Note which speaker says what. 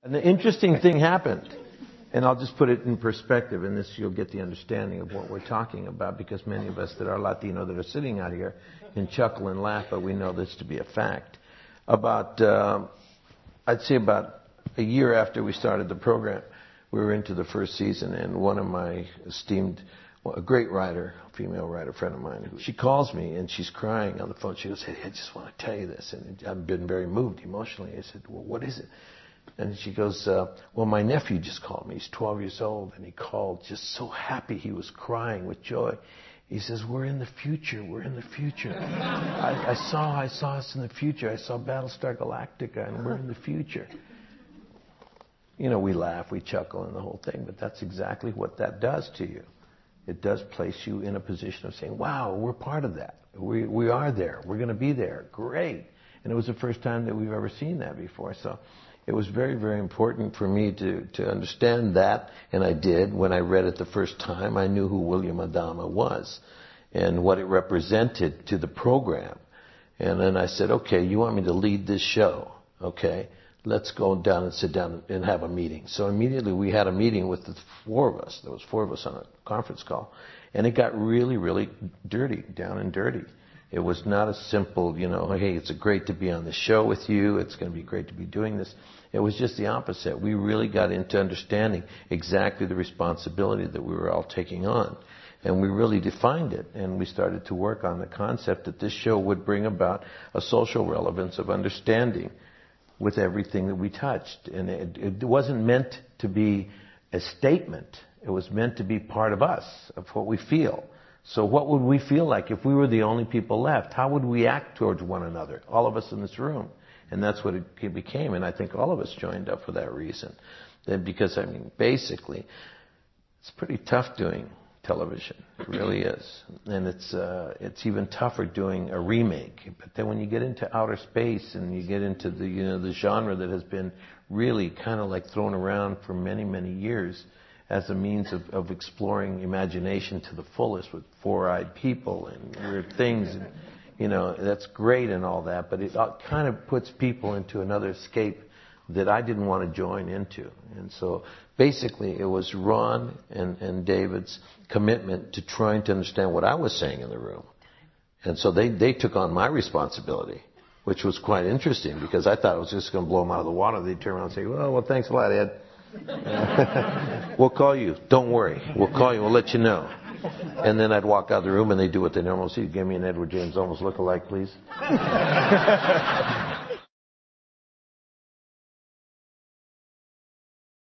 Speaker 1: An interesting thing happened, and I'll just put it in perspective, and this you'll get the understanding of what we're talking about, because many of us that are Latino that are sitting out here can chuckle and laugh, but we know this to be a fact. I'd say about a year after we started the program, we were into the first season, and one of my esteemed, a great writer, female writer friend of mine, she calls me and she's crying on the phone. She goes, "Hey, I just want to tell you this," and I've been very moved emotionally. I said, "Well, what is it?" And she goes, "Well, my nephew just called me. He's 12 years old, and he called just so happy. He was crying with joy. He says, 'We're in the future. We're in the future. I saw us in the future. I saw Battlestar Galactica, and we're in the future.'" You know, we laugh, we chuckle, and the whole thing, but that's exactly what that does to you. It does place you in a position of saying, "Wow, we're part of that. We are there. We're going to be there. Great." And it was the first time that we've ever seen that before. So it was very, very important for me to understand that, and I did. When I read it the first time, I knew who William Adama was and what it represented to the program. And then I said, "Okay, you want me to lead this show? Okay, let's go down and sit down and have a meeting." So immediately we had a meeting with the four of us. There was four of us on a conference call. And it got really, really dirty, down and dirty. It was not a simple, "Hey, it's great to be on the show with you. It's going to be great to be doing this." It was just the opposite. We really got into understanding exactly the responsibility that we were all taking on. And we really defined it. And we started to work on the concept that this show would bring about a social relevance of understanding with everything that we touched. And it wasn't meant to be a statement. It was meant to be part of us, of what we feel. So what would we feel like if we were the only people left? How would we act towards one another, all of us in this room? And that's what it became. And I think all of us joined up for that reason. Because, basically, it's pretty tough doing television. It really is. And it's even tougher doing a remake. But then when you get into outer space and you get into the genre that has been really kind of like thrown around for many, many years as a means of exploring imagination to the fullest with four-eyed people and weird things, and, that's great and all that, but it kind of puts people into another escape that I didn't want to join into. And so basically it was Ron and David's commitment to trying to understand what I was saying in the room. And so they took on my responsibility, which was quite interesting, because I thought I was just going to blow them out of the water. They'd turn around and say, well, thanks a lot, Ed. We'll call you. Don't worry. We'll call you. We'll let you know. And then I'd walk out of the room and they'd do what they normally do. Give me an Edward James Olmos lookalike, please.